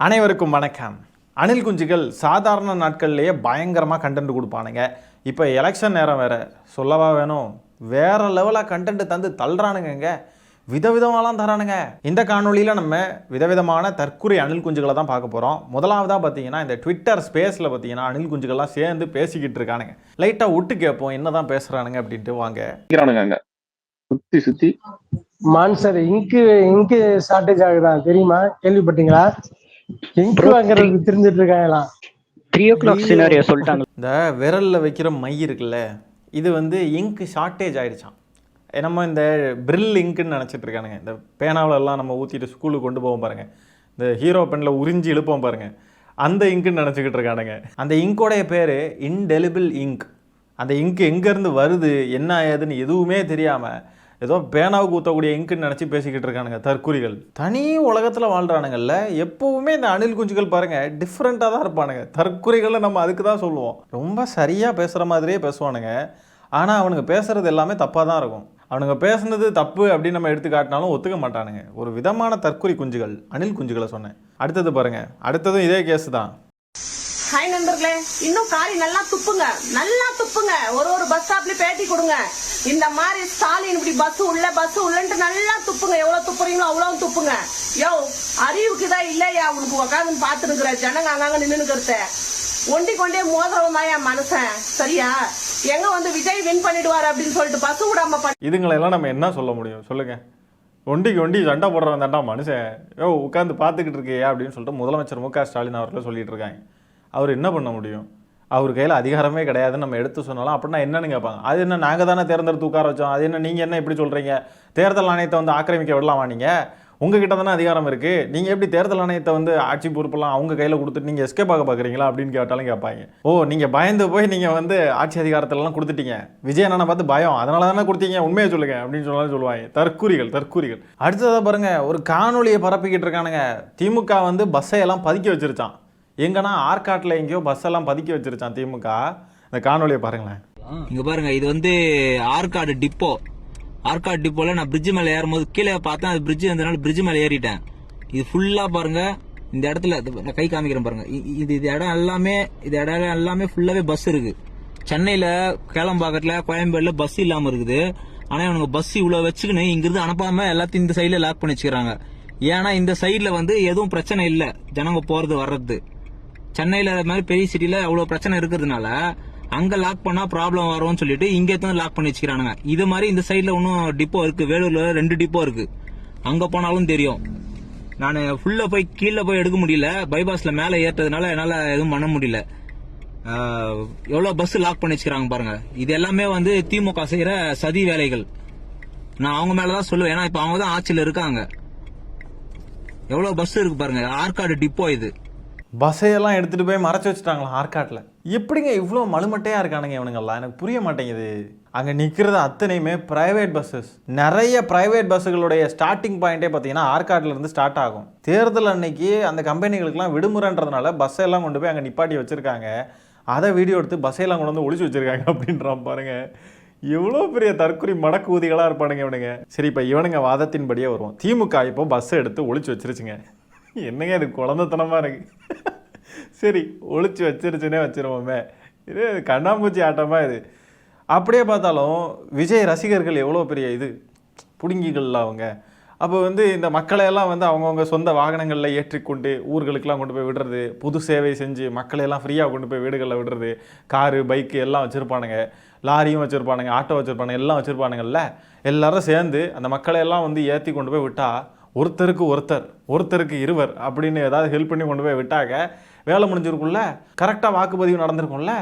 அனைவருக்கும் வணக்கம். அணில் குஞ்சுகள் சாதாரண நாட்கள்லேயே பயங்கரமாக கண்டென்ட் கொடுப்பானுங்க. இப்போ எலெக்ஷன் நேரம் வேறு சொல்லவா வேணும், வேறு லெவலாக கண்டென்ட் தந்து தள்ளுறானுங்க, விதவிதமாலாம் தரானுங்க. இந்த காணொலியில் நம்ம விதவிதமான தற்குறி அணில் குஞ்சுகளை தான் பார்க்க போகிறோம். முதலாவதாக பார்த்தீங்கன்னா இந்த ட்விட்டர் ஸ்பேஸில் பார்த்தீங்கன்னா அணில் குஞ்சுகள்லாம் சேர்ந்து பேசிக்கிட்டு இருக்கானுங்க. லைட்டாக விட்டு கேட்போம் என்ன தான் பேசுகிறானுங்க அப்படின்ட்டு. வாங்க. சுத்தி சுத்தி மான்சர் இங்கு ஷார்டேஜ் ஆகுதான் தெரியுமா? கேள்விப்பட்டீங்களா? இங்கு வாங்குறதுக்கு தெரிஞ்சிட்டு இருக்காங்களாம். 3 o'clock சினாரியோ சொல்லிட்டாங்க. இந்த விரல்ல வைக்கிற மை இருக்குல்ல, இது வந்து இங்க் ஷார்ட்டேஜ் ஆயிடுச்சான். நம்ம இந்த பிரில் இங்க்குன்னு நினச்சிட்டு இருக்கானுங்க. இந்த பேனாவிலெல்லாம் நம்ம ஊற்றிட்டு ஸ்கூலுக்கு கொண்டு போவோம் பாருங்கள், இந்த ஹீரோ பெனில் உறிஞ்சி இழுப்போம் பாருங்கள், அந்த இங்க்குன்னு நினச்சிக்கிட்டு இருக்கானுங்க. அந்த இங்கோடைய பேர் இன்டெலிபிள் இங்க். அந்த இங்க் எங்கேருந்து வருது என்ன ஏதுன்னு எதுவுமே தெரியாமல் ஏதோ பேனாவுக்கு ஊற்றக்கூடிய இங்க்குன்னு நினச்சி பேசிக்கிட்டு இருக்கானுங்க தற்குறிகள். தனி உலகத்தில் வாழ்கிறானுங்கல்ல. எப்போவுமே இந்த அணில் குஞ்சுகள் பாருங்கள் டிஃப்ரெண்ட்டாக தான் இருப்பானுங்க. தற்குறிகளை நம்ம அதுக்கு தான் சொல்லுவோம். ரொம்ப சரியாக பேசுகிற மாதிரியே பேசுவானுங்க. ஆனால் அவனுங்க பேசுகிறது எல்லாமே தப்பாக தான் இருக்கும். அவனுங்க பேசுனது தப்பு அப்படின்னு நம்ம எடுத்து காட்டினாலும் ஒத்துக்க மாட்டானுங்க. ஒரு விதமான தற்குறி குஞ்சுகள், அணில் குஞ்சுகளை சொன்னேன். அடுத்தது பாருங்கள், அடுத்ததும் இதே கேஸ் தான். ஹாய் நண்பர்களே, இன்னும் காரி நல்லா துப்புங்க, ஒரு பஸ் ஸ்டாப்ல பேட்டி கொடுங்க. இந்த மாதிரி ஸ்டாலின் இப்படி பஸ் உள்ளன்ட்டு நல்லா துப்புங்க. எவ்வளவு துப்புறீங்களோ அவ்வளவு துப்புங்க. யோ, அறிவுக்குதான் இல்லையா உனக்கு உக்காந்து பாத்துருக்குற ஜனங்க அங்காங்க நின்னுக்கிறத ஒண்டி கொண்டே மோதிரவன் தான் என் மனுஷன். சரியா? எங்க வந்து விஜய் வின் பண்ணிடுவாரு அப்படின்னு சொல்லிட்டு பஸ் விடாம இதுங்களெல்லாம் நம்ம என்ன சொல்ல முடியும் சொல்லுங்க? ஒண்டி சண்டை போடுறவன் தாண்டா மனுஷன். யோ, உட்காந்து பார்த்துக்கிட்டு இருக்கியா அப்படின்னு சொல்லிட்டு முதலமைச்சர் மு க ஸ்டாலின் அவர்கள் சொல்லிட்டு இருக்காங்க. அவர் என்ன பண்ண முடியும்? அவர் கையில் அதிகாரமே கிடையாதுன்னு நம்ம எடுத்து சொன்னாலும் அப்படின்னா என்னன்னு கேட்பாங்க. அது என்ன, நாங்கள் தானே தேர்ந்தெடுத்து உட்கார வச்சோம், அது என்ன நீங்கள் என்ன இப்படி சொல்கிறீங்க? தேர்தல் ஆணையத்தை வந்து ஆக்கிரமிக்க விடலாமா? நீங்கள் உங்ககிட்ட தானே அதிகாரம் இருக்குது, நீங்கள் எப்படி தேர்தல் ஆணையத்தை வந்து ஆட்சி பொறுப்பெல்லாம் அவங்க கையில் கொடுத்துட்டு நீங்கள் எஸ்கேப் ஆக பார்க்குறீங்களா அப்படின்னு கேட்டாலும் கேட்பாங்க. ஓ, நீங்கள் பயந்து போய் நீங்கள் வந்து ஆட்சி அதிகாரத்திலலாம் கொடுத்துட்டீங்க, விஜய் அண்ணனை பார்த்து பயம், அதனால தானே கொடுத்தீங்க, உண்மையை சொல்லுங்க அப்படின்னு சொன்னாலும் சொல்லுவாங்க. தற்குறிகள். அடுத்ததாக பாருங்கள், ஒரு காணொலியை பரப்பிக்கிட்டு இருக்கானுங்க. திமுக வந்து பஸ்ஸையெல்லாம் பதுக்கி வச்சிருச்சான். எங்கன்னா ஆற்காட்டில் எங்கேயோ பஸ் எல்லாம் பதுக்கி வச்சிருச்சான் திமுக. இந்த காணொலியை பாருங்களேன். இங்க பாருங்க, இது வந்து ஆற்காடு டிப்போல நான் பிரிட்ஜ் மேல ஏறும்போது கீழே பார்த்தேன், அது பிரிட்ஜ் இருந்தனால பிரிட்ஜ் மேல ஏறிட்டேன். இது ஃபுல்லா பாருங்க, இந்த இடத்துல கை காமிக்கிறேன் பாருங்க, இது இடம் எல்லாமே ஃபுல்லாவே பஸ் இருக்கு. சென்னையில கேளம்பாக்கத்துல கோயம்பேடுல பஸ் இல்லாம இருக்குது. ஆனா இவனுங்க பஸ் இவ்வளவு வச்சுக்கின்னு இங்கிருந்து அனுப்பாம எல்லாத்தையும் இந்த சைட்ல லாக் பண்ணி வச்சுக்கிறாங்க. ஏன்னா இந்த சைட்ல வந்து எதுவும் பிரச்சனை இல்ல, ஜனங்க போறது வர்றது. சென்னையில மாதிரி பெரிய சிட்டில அவ்வளவு பிரச்சனை இருக்கிறதுனால அங்க லாக் பண்ணா ப்ராப்ளம் வரும்னு சொல்லிட்டு இங்கே தான் லாக் பண்ணி வச்சுக்கிறானுங்க. இது மாதிரி இந்த சைட்ல இன்னும் டிப்போ இருக்கு, வேலூர்ல 2 டிப்போ இருக்கு. அங்க போனாலும் தெரியும். நான் ஃபுல்லா போய் கீழே போய் எடுக்க முடியல, பைபாஸ்ல மேல ஏற்றதுனால என்னால எதுவும் பண்ண முடியல. எவ்வளவு பஸ் லாக் பண்ணி வச்சுக்கிறாங்க பாருங்க. இது எல்லாமே வந்து திமுக செய்யற சதி வேலைகள். நான் அவங்க மேலதான் சொல்லுவேன், ஏன்னா இப்ப அவங்க தான் ஆட்சியில இருக்காங்க. எவ்வளவு பஸ் இருக்கு பாருங்க, ஆற்காடு டிப்போ. இது பஸ்ஸையெல்லாம் எடுத்துகிட்டு போய் மறைச்சி வச்சுட்டாங்களா ஆற்காட்டில்? எப்படிங்க இவ்வளோ மலுமட்டையாக இருக்கானுங்க இவனுங்கெல்லாம்? எனக்கு புரிய மாட்டேங்குது. அங்கே நிற்கிறது அத்தனையுமே ப்ரைவேட் பஸ்ஸஸ். நிறைய ப்ரைவேட் பஸ்ஸுகளுடைய ஸ்டார்டிங் பாயிண்ட்டே பார்த்தீங்கன்னா ஆற்காட்டிலேருந்து ஸ்டார்ட் ஆகும். தேர்தல் அன்னைக்கு அந்த கம்பெனிகளுக்கெல்லாம் விடுமுறைன்றதுனால பஸ்ஸெல்லாம் கொண்டு போய் அங்கே நிப்பாட்டி வச்சுருக்காங்க. அதை வீடியோ எடுத்து பஸ்ஸையெல்லாம் கொண்டு வந்து ஒழிச்சு வச்சுருக்காங்க அப்படின்றான் பாருங்க. எவ்வளோ பெரிய தற்குறி மடக்கு ஊதிகளாக இருப்பானுங்க இவனுங்க. சரி, இப்போ இவனுங்க வாதத்தின்படியே வருவோம். திமுக இப்போ பஸ்ஸை எடுத்து ஒழிச்சு வச்சிருச்சுங்க. என்னங்க இது குழந்தைத்தனமாக இருக்கு. சரி, ஒழிச்சு வச்சிருச்சுன்னே வச்சிருவோமே, இது கண்ணாம்பூச்சி ஆட்டமாக இது. அப்படியே பார்த்தாலும் விஜய் ரசிகர்கள் எவ்வளோ பெரிய இது புடுங்கிகள்ல அவங்க. அப்போ வந்து இந்த மக்களையெல்லாம் வந்து அவங்கவுங்க சொந்த வாகனங்களில் ஏற்றிக்கொண்டு ஊர்களுக்கெல்லாம் கொண்டு போய் விடுறது, பொது சேவை செஞ்சு மக்களையெல்லாம் ஃப்ரீயாக கொண்டு போய் வீடுகளில் விடுறது. காரு, பைக்கு எல்லாம் வச்சுருப்பானுங்க, லாரியும் வச்சுருப்பானுங்க, ஆட்டோ வச்சுருப்பானுங்க, எல்லாம் வச்சுருப்பானுங்கள்ல. எல்லாரும் சேர்ந்து அந்த மக்களையெல்லாம் வந்து ஏற்றி கொண்டு போய் விட்டால் ஒருத்தருக்கு இருவர் அப்படின்னு ஏதாவது ஹெல்ப் பண்ணி கொண்டு போய் விட்டாக்க வேலை முடிஞ்சிருக்கும்ல, கரெக்டாக வாக்குப்பதிவு நடந்திருக்கும்ல.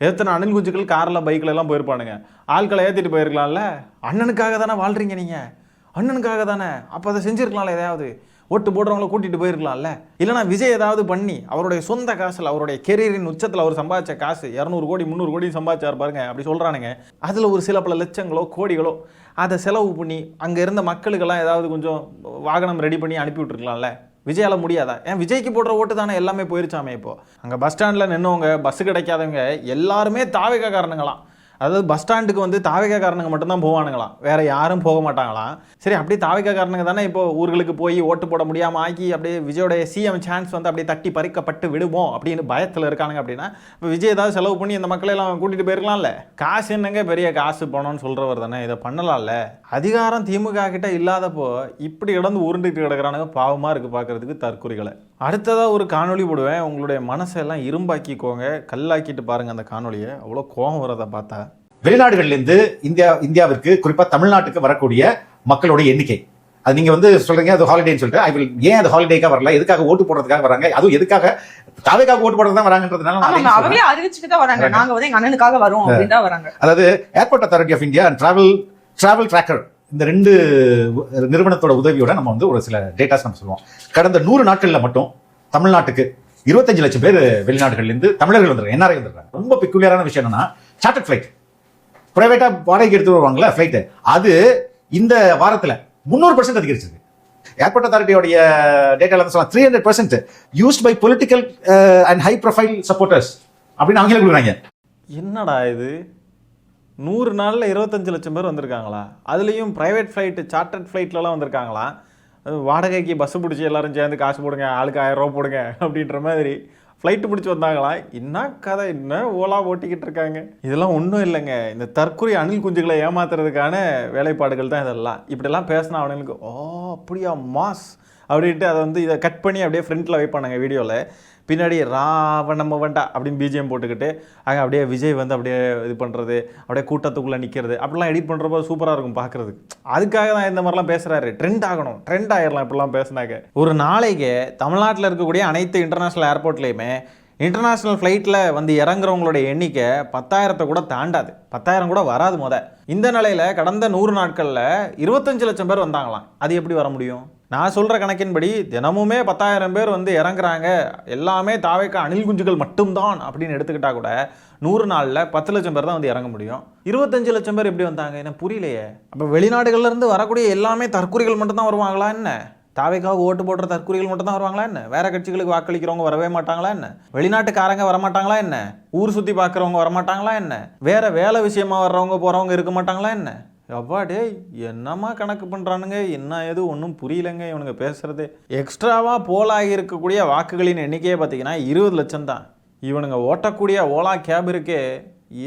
எத்தனை அணில் குஞ்சுகள் காரில் பைக்கில் எல்லாம் போயிருப்பானுங்க. ஆட்களை ஏற்றிட்டு போயிருக்கலாம்ல. அண்ணனுக்காக தானே வாழ்கிறீங்க நீங்கள், அண்ணனுக்காக தானே. அப்போ அதை செஞ்சுருக்கலாம்ல, எதையாவது ஓட்டு போடுறவங்கள கூட்டிகிட்டு போயிருக்கலாம்ல. இல்லைனா விஜய் ஏதாவது பண்ணி அவருடைய சொந்த காசில் அவருடைய கெரியரின் உச்சத்தில் அவர் சம்பாதிச்ச காசு 200 கோடி 300 கோடி சம்பாதிச்சார் பாருங்க, அப்படி சொல்கிறானுங்க. அதில் ஒரு சில பல லட்சங்களோ கோடிகளோ அதை செலவு பண்ணி அங்கே இருந்த மக்களுக்கெல்லாம் ஏதாவது கொஞ்சம் வாகனம் ரெடி பண்ணி அனுப்பி விட்டுருக்கலாம்ல. விஜயால முடியாதா? ஏன் விஜய்க்கு போடுற ஓட்டு தானே எல்லாமே போயிருச்சாமே. இப்போ அங்கே பஸ் ஸ்டாண்டில் நின்னவங்க, பஸ்ஸு கிடைக்காதவங்க எல்லாருமே தாவேக்காரனுங்களாம். அதாவது பஸ் ஸ்டாண்டுக்கு வந்து தாவேக்காரனுங்க மட்டும்தான் போவானுங்களாம், வேற யாரும் போக மாட்டாங்களாம். சரி, அப்படியே தாவேக்காரனுங்க தானே இப்போ ஊர்களுக்கு போய் ஓட்டு போட முடியாமல் ஆக்கி அப்படியே விஜயோடைய சிஎம் சான்ஸ் வந்து அப்படியே தட்டி பறிக்கப்பட்டு விடுவோம் அப்படின்னு பயத்தில் இருக்கானுங்க. அப்படின்னா இப்போ விஜய் ஏதாவது செலவு பண்ணி இந்த மக்களை எல்லாம் கூட்டிகிட்டு போயிருக்கலாம்ல. காசு என்னங்க பெரிய காசு போனோன்னு சொல்கிறவர் தானே, இதை பண்ணலாம்ல. அதிகாரம் திமுக கிட்ட இல்லாதப்போ இப்படி இடந்து உருண்டுட்டு கிடக்குறானுங்க. பாவமாக இருக்குது பார்க்குறதுக்கு தற்குறிகளை. அடுத்ததாக ஒரு காணொலி போடுவேன், உங்களுடைய மனசெல்லாம் இரும்பாக்கிக்கோங்க, கல்லாக்கிட்டு பாருங்கள் அந்த காணொலியை. அவ்வளோ கோபம் வரதை பார்த்தா. வெளிநாடுகளிலிருந்து இந்தியாவிற்கு குறிப்பா தமிழ்நாட்டுக்கு வரக்கூடிய மக்களுடைய எண்ணிக்கை, அது நீங்க வந்து சொல்றீங்க அது ஹாலிடேன்னு சொல்லிட்டு, ஐ வில் ஏன் அது ஹாலிடேக்காக வரல, எதுக்காக ஓட்டு போடுறதுக்காக வராங்க, அதுவும் எதுக்காக தாவேக்காக ஓட்டு போடுறது தான் வராங்கன்றதுனால அவங்களே அறிவிச்சுட்டு தான் வராங்க, நாங்க வந்து எங்க அண்ணனுக்காக வரோம் அப்படின்னு தான் வராங்க. அதாவது airport authority of India and travel tracker, இந்த 2 நிறுவனத்தோட உதவியோட நம்ம வந்து ஒரு சில டேட்டாஸ் நம்ம சொல்லுவோம். கடந்த 100 நாட்கள்ல மட்டும் தமிழ்நாட்டுக்கு 25 லட்சம் பேர் வெளிநாடுகள்ல இருந்து தமிழர்கள் வந்துருக்காங்க, என்ஆர்ஐ வந்துருக்காங்க. ரொம்ப பெக்குலியரான விஷயம் என்னன்னா, சார்ட்டர்ட் ஃபிளைட் பிரைவேட்டா வாடகைக்கு எடுத்து வருவாங்களா ஃபிளைட், அது இந்த வாரத்துல 300% அதிகரிச்சிருக்கு. ஏர்போர்ட் அத்தாரிட்டியோடைய டேட்டால வந்து 300% used by political and high profile supporters அப்படின்னு அவங்களே கொடுக்குறாங்க. என்னடா இது, 100 நாளில் 25 லட்சம் பேர் வந்திருக்காங்களா? அதுலேயும் ப்ரைவேட் ஃப்ளைட்டு சார்ட்டர்ட் ஃப்ளைட்லலாம் வந்திருக்காங்களா? வாடகைக்கு பஸ்ஸு பிடிச்சி எல்லாரும் சேர்ந்து காசு போடுங்க, ஆளுக்கு 1000 ரூபா போடுங்க அப்படின்ற மாதிரி ஃப்ளைட்டு பிடிச்சி வந்தாங்களா? என்ன கதை, என்ன ஓலா ஓட்டிக்கிட்டு இருக்காங்க. இதெல்லாம் ஒன்றும் இல்லைங்க, இந்த தற்கொலை அணில் குஞ்சுகளை ஏமாத்துறதுக்கான வேலைப்பாடுகள் தான் இதெல்லாம். இப்படிலாம் பேசினா அவனுங்களுக்கு ஓ அப்படியா மாஸ் அப்படின்ட்டு அதை வந்து இதை கட் பண்ணி அப்படியே ஃப்ரண்ட்டில் வைப்பானுங்க வீடியோவில். பின்னாடி ராவணம் வேண்டா அப்படின்னு பிஜிஎம் போட்டுக்கிட்டு அங்கே அப்படியே விஜய் வந்து அப்படியே இது பண்ணுறது, அப்படியே கூட்டத்துக்குள்ளே நிற்கிறது, அப்படிலாம் எடிட் பண்ணுறப்போ சூப்பராக இருக்கும் பார்க்குறதுக்கு. அதுக்காக தான் இந்த மாதிரிலாம் பேசுகிறாரு. ட்ரெண்ட் ஆகணும், ட்ரெண்ட் ஆகிடலாம் இப்படிலாம் பேசுனாங்க. ஒரு நாளைக்கு தமிழ்நாட்டில் இருக்கக்கூடிய அனைத்து இன்டர்நேஷ்னல் ஏர்போர்ட்லேயுமே இன்டர்நேஷ்னல் ஃப்ளைட்டில் வந்து இறங்குறவங்களுடைய எண்ணிக்கை 10,000 கூட தாண்டாது, 10,000 கூட வராது. இந்த நிலையில் கடந்த 100 நாட்களில் 25 லட்சம் பேர் வந்தாங்களாம். அது எப்படி வர முடியும்? நான் சொல்கிற கணக்கின்படி தினமுமே 10,000 பேர் வந்து இறங்குறாங்க, எல்லாமே தாவேக்கா அணில் குஞ்சுகள் மட்டும்தான் அப்படின்னு எடுத்துக்கிட்டா கூட 100 நாளில் 10 லட்சம் பேர் தான் வந்து இறங்க முடியும். 25 லட்சம் பேர் எப்படி வந்தாங்க எனக்கு புரியலையே. அப்போ வெளிநாடுகள்லேருந்து வரக்கூடிய எல்லாமே தற்கொலைகள் மட்டும்தான் வருவாங்களா என்ன? தாவேக்காவுக்கு ஓட்டு போடுற தற்கொலைகள் மட்டும் தான் வருவாங்களா என்ன? வேற கட்சிகளுக்கு வாக்களிக்கிறவங்க வரவே மாட்டாங்களா என்ன? வெளிநாட்டுக்காரங்க வரமாட்டாங்களா என்ன? ஊர் சுற்றி பார்க்குறவங்க வரமாட்டாங்களா என்ன? வேற வேலை விஷயமா வர்றவங்க போகிறவங்க இருக்க மாட்டாங்களா என்ன? அப்பா டேய், என்னம்மா கணக்கு பண்ணுறானுங்க, என்ன எது ஒன்றும் புரியலைங்க இவனுங்க பேசுறது. எக்ஸ்ட்ராவாக போலாகி இருக்கக்கூடிய வாக்குகளின் எண்ணிக்கையே பார்த்தீங்கன்னா 20 லட்சம் தான். இவனுங்க ஓட்டக்கூடிய ஓலா கேப் இருக்கே,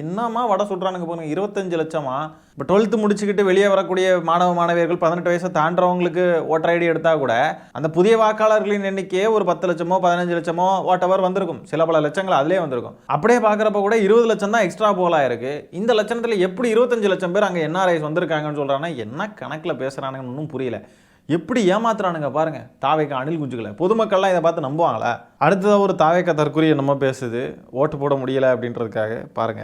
என்னம்மா வடை சுடுறானுங்க போனுங்க. 25 லட்சமா? இப்போ 12th முடிச்சுக்கிட்டு வெளியே வரக்கூடிய மாணவ மாணவியர்கள் 18 வயசை தாண்டவங்களுக்கு ஓட்டர் ஐடி எடுத்தால் கூட அந்த புதிய வாக்காளர்களின் எண்ணிக்கையே ஒரு 10 லட்சமோ 15 லட்சமோ வாட்டவர் வந்திருக்கும், சில பல லட்சங்கள் அதிலே வந்திருக்கும். அப்படியே பார்க்குறப்ப கூட 20 லட்சம் தான் எக்ஸ்ட்ரா போலாக இருக்குது. இந்த லட்சணத்தில் எப்படி 25 லட்சம் பேர் அங்கே என்ஆர்ஐஸ் வந்திருக்காங்கன்னு சொல்கிறாங்கன்னா என்ன கணக்கில் பேசுகிறானுங்கன்னு ஒன்றும் புரியல. எப்படி ஏமாத்துறானுங்க பாருங்க தாவேக்கா அணில் குஞ்சுகளை. பொதுமக்கள்லாம் இதை பார்த்து நம்புவாங்களா? அடுத்ததாக ஒரு தாவேக்கா தற்கொலையை நம்ம பேசுது, ஓட்டு போட முடியலை அப்படின்றதுக்காக. பாருங்க,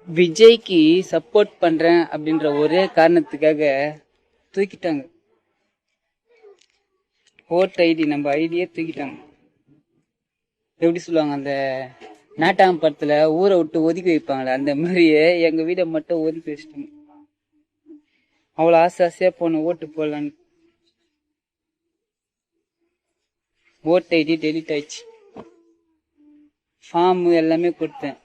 விஜய்க்கு சப்போர்ட் பண்றேன் அப்படின்ற ஒரே காரணத்துக்காக தூக்கிட்டாங்க ஓட் ஐடி, நம்ம ஐடியே தூக்கிட்டாங்க. எப்படி சொல்லுவாங்க, அந்த நாட்டாம் படத்துல ஊரை விட்டு ஒதுக்கி வைப்பாங்களே, அந்த மாதிரியே எங்க வீடை மட்டும் ஒதுக்கி வச்சுட்டாங்க. அவ்வளோ ஆசையா போன ஓட்டு போடலான்னு ஓட் ஐடி டெலிட் ஆயிடுச்சு. ஃபார்ம் எல்லாமே கொடுத்தேன்,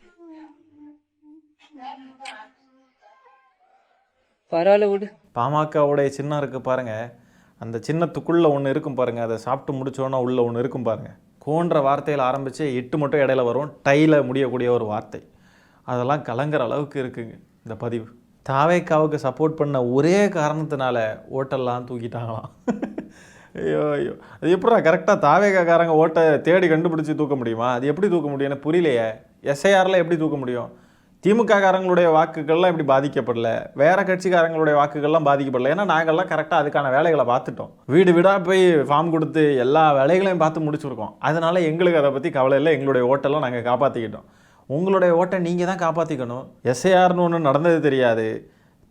பரவாயில்ல விடு. பாமகவுடைய சின்னம் இருக்கு பாருங்க, அந்த சின்னத்துக்குள்ள ஒன்று இருக்கும் பாருங்க, அதை சாப்பிட்டு முடிச்சோன்னா உள்ள ஒன்று இருக்கும் பாருங்க. கோன்ற வார்த்தையில் ஆரம்பித்து 8 மட்டும் இடையில வரும், டைல முடியக்கூடிய ஒரு வார்த்தை. அதெல்லாம் கலங்குற அளவுக்கு இருக்குங்க இந்த பதிவு. தாவேக்காவுக்கு சப்போர்ட் பண்ண ஒரே காரணத்தினால ஓட்டெல்லாம் தூக்கிட்டாங்களாம். ஐயோ ஐயோ, அது எப்படா கரெக்டாக தாவேக்காரங்க ஓட்டை தேடி கண்டுபிடிச்சி தூக்க முடியுமா? அது எப்படி தூக்க முடியும் எனக்கு புரியலையே. எஸ்ஐஆரில் எப்படி தூக்க முடியும்? திமுக காரங்களுடைய வாக்குகள்லாம் இப்படி பாதிக்கப்படல, வேற கட்சிக்காரங்களுடைய வாக்குகள்லாம் பாதிக்கப்படல. ஏன்னா நாங்கள்லாம் கரெக்டாக அதுக்கான வேலைகளை பார்த்துட்டோம், வீடு வீடாக போய் ஃபார்ம் கொடுத்து எல்லா வேலைகளையும் பார்த்து முடிச்சுருக்கோம். அதனால எங்களுக்கு அதை பற்றி கவலை இல்லை, எங்களுடைய ஓட்டெல்லாம் நாங்கள் காப்பாற்றிக்கிட்டோம். உங்களுடைய ஓட்டை நீங்கள் தான் காப்பாற்றிக்கணும். எஸ்ஐஆர்னு ஒன்று நடந்தது தெரியாது,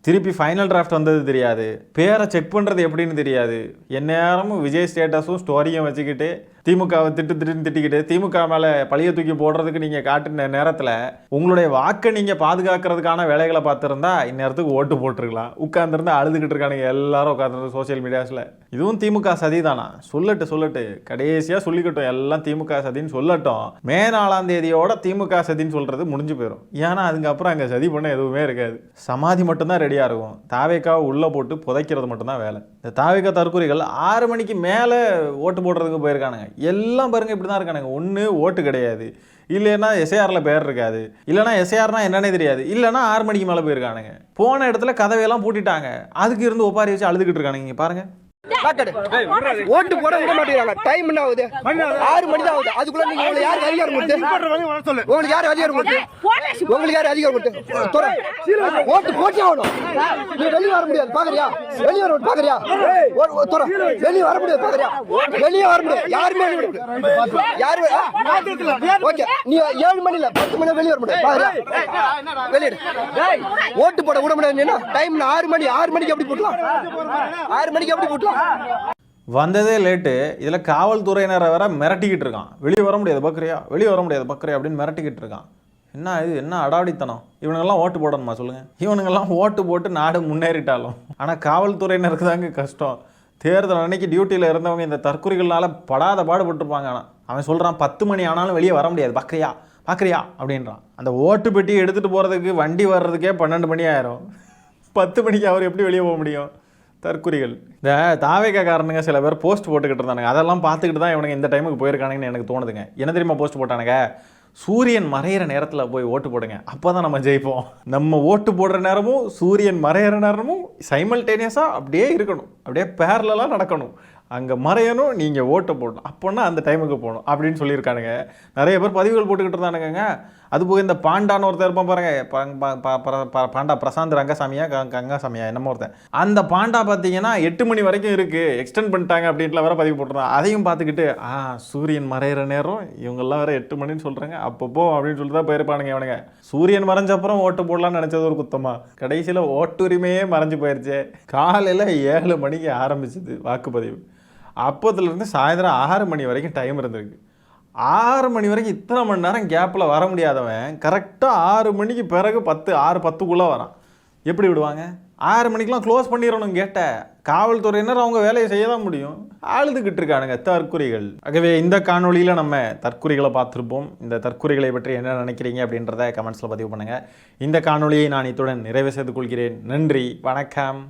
திருப்பி ஃபைனல் டிராஃப்ட் வந்தது தெரியாது, பேரை செக் பண்ணுறது எப்படின்னு தெரியாது. எந்நேரமும் விஜய் ஸ்டேட்டஸும் ஸ்டோரியும் வச்சுக்கிட்டு திமுகவை திட்டுன்னு திட்டிக்கிட்டு திமுக மேலே பழிய தூக்கி போடுறதுக்கு நீங்கள் காட்டின நேரத்தில் உங்களுடைய வாக்கை நீங்கள் பாதுகாக்கிறதுக்கான வேலைகளை பார்த்துருந்தா இந்நேரத்துக்கு ஓட்டு போட்டிருக்கலாம். உட்காந்துருந்து அழுதுகிட்டு இருக்கானுங்க எல்லாரும் உட்காந்துருந்து சோசியல் மீடியாஸில். இதுவும் திமுக சதி தானா? சொல்லட்டு கடைசியாக சொல்லிக்கட்டும், எல்லாம் திமுக சதின்னு சொல்லட்டும். மே 4ஆம் தேதியோட திமுக சதின்னு சொல்கிறது முடிஞ்சு போயிடும். ஏன்னா அதுக்கப்புறம் அங்கே சதி பண்ண எதுவுமே இருக்காது. சமாதி மட்டும்தான் ரெடியாக இருக்கும். தாவேக்காவை உள்ளே போட்டு புதைக்கிறது மட்டும்தான் வேலை. இந்த தாவேக்கா தற்கொலைகள் 6 மணிக்கு மேலே ஓட்டு போடுறதுக்கு போயிருக்கானுங்க. எல்லாம் பாருங்க இப்படி தான் இருக்கானுங்க. ஒன்று ஓட்டு கிடையாது, இல்லைன்னா எஸ்ஐஆரில் பேர் இருக்காது, இல்லைனா எஸ்ஐஆர்னா என்னன்னே தெரியாது, இல்லைனா 6 மணிக்கு மேலே போயிருக்கானுங்க. போன இடத்துல கதவையெல்லாம் பூட்டிட்டாங்க. அதுக்கு இருந்து ஒப்பாரி வச்சு அழுதுகிட்டு இருக்கானுங்க. இங்கே பாருங்க, ஓட்டு போட விட மாட்டேங்கிறாங்க. டைம் என்ன ஆகுது? 6 மணி தான் ஆகுது. அதுக்குள்ள நீங்க உங்களுக்கு யார் அதிகாரம் கொடுத்து? உங்களுக்கு யார் அதிகாரம் கொடுத்து? உங்களுக்கு யார் அதிகாரம் கொடுத்து? ஓட்டு போட்டே ஆகணும். நீ வெளியே வர முடியாது பாக்குறியா? வெளியே வர பாக்குறியா? வெளியே வர முடியாது பாக்குறியா? வெளியே வர முடியாது. யாருமே யாரு ஓகே நீ 7 மணி இல்ல 10 மணி வெளியே வர முடியாது பாக்குறியா? வெளியே ஓட்டு போட விட முடியாது. டைம் 6 மணி. 6 மணிக்கு எப்படி போட்டலாம்? 6 மணிக்கு எப்படி போட்டலாம்? வந்ததே லேட்டு. இதில் காவல்துறையினரை வேற மிரட்டிக்கிட்டு இருக்கான். வெளியே வர முடியாது பக்கறியா, வெளியே வர முடியாது பக்கறியா அப்படின்னு மிரட்டிக்கிட்டு இருக்கான். என்ன இது, என்ன அடாவடித்தனம்? இவனுங்கெல்லாம் ஓட்டு போடணுமா சொல்லுங்கள்? இவனுங்கெல்லாம் ஓட்டு போட்டு நாடு முன்னேறிட்டாலும் ஆனால் காவல்துறையினருக்கு தாங்க கஷ்டம். தேர்தல் அன்னைக்கு டியூட்டியில் இருந்தவங்க இந்த தற்கொலைகளால் படாத பாடுபட்டுருப்பாங்க. ஆனால் அவன் சொல்கிறான் 10 மணி ஆனாலும் வெளியே வர முடியாது பக்கறியா அப்படின்றான். அந்த ஓட்டு பெட்டி எடுத்துகிட்டு போகிறதுக்கு வண்டி வர்றதுக்கே 12 மணி ஆயிரும். 10 மணிக்கு அவர் எப்படி வெளியே போக முடியும்? தற்குறிகள். இந்த தாவேக்காரனுங்க சில பேர் போஸ்ட் போட்டுக்கிட்டு இருந்தானுங்க. அதெல்லாம் பார்த்துக்கிட்டு தான் இவனுங்க இந்த டைமுக்கு போயிருக்கானுங்கன்னு எனக்கு தோணுதுங்க. என்ன தெரியுமா போஸ்ட் போட்டானுங்க? சூரியன் மறையிற நேரத்தில் போய் ஓட்டு போடுங்க, அப்போ தான் நம்ம ஜெயிப்போம். நம்ம ஓட்டு போடுற நேரமும் சூரியன் மறையிற நேரமும் சைமல்டேனியஸாக அப்படியே இருக்கணும், அப்படியே பேரலாக நடக்கணும். அங்கே மறையணும், நீங்கள் ஓட்டை போடணும், அப்போன்னா அந்த டைமுக்கு போகணும் அப்படின்னு சொல்லியிருக்கானுங்க. நிறைய பேர் பதிவுகள் போட்டுக்கிட்டு இருந்தானுங்க. அது போய் இந்த பாண்டான்னு ஒருத்தர் இருப்பான் பாருங்க, பாண்டா பிரசாந்த் ரங்கசாமியா கங்காசாமியா என்னமோ ஒருத்தன். அந்த பாண்டா பார்த்தீங்கன்னா 8 மணி வரைக்கும் இருக்குது, எக்ஸ்டெண்ட் பண்ணிட்டாங்க அப்படின்ட்டு வேற பதிவு போட்டுருந்தான். அதையும் பார்த்துக்கிட்டு சூரியன் மறையிற நேரம் இவங்கெல்லாம் வேற 8 மணின்னு சொல்கிறாங்க, அப்பப்போ அப்படின்னு சொல்லிட்டு தான் போயிருப்பானுங்க இவனுங்க. சூரியன் மறைஞ்சப்புறம் ஓட்டு போடலான்னு நினச்சது ஒரு குத்தமா? கடைசியில் ஓட்டுரிமையே மறைஞ்சு போயிடுச்சு. காலையில் 7 மணிக்கு ஆரம்பிச்சது வாக்குப்பதிவு. அப்போதுலேருந்து சாயந்தரம் 6 மணி வரைக்கும் டைம் இருந்திருக்கு. 6 மணி வரைக்கும் இத்தனை மணி நேரம் கேப்பில் வர முடியாதவன் கரெக்டாக 6 மணிக்கு பிறகு 6:10க்குள்ளே வரான். எப்படி விடுவாங்க? 6 மணிக்கெலாம் க்ளோஸ் பண்ணிடணும் கேட்ட காவல்துறையினர் அவங்க வேலையை செய்ய தான் முடியும். அழுதுகிட்டு இருக்கானுங்க தற்குறிகள். ஆகவே இந்த காணொலியில் நம்ம தற்குறிகளை பார்த்துருப்போம். இந்த தற்குறிகளை பற்றி என்ன நினைக்கிறீங்க அப்படின்றத கமெண்ட்ஸில் பதிவு பண்ணுங்கள். இந்த காணொலியை நான் இத்துடன் நிறைவு செய்து கொள்கிறேன். நன்றி, வணக்கம்.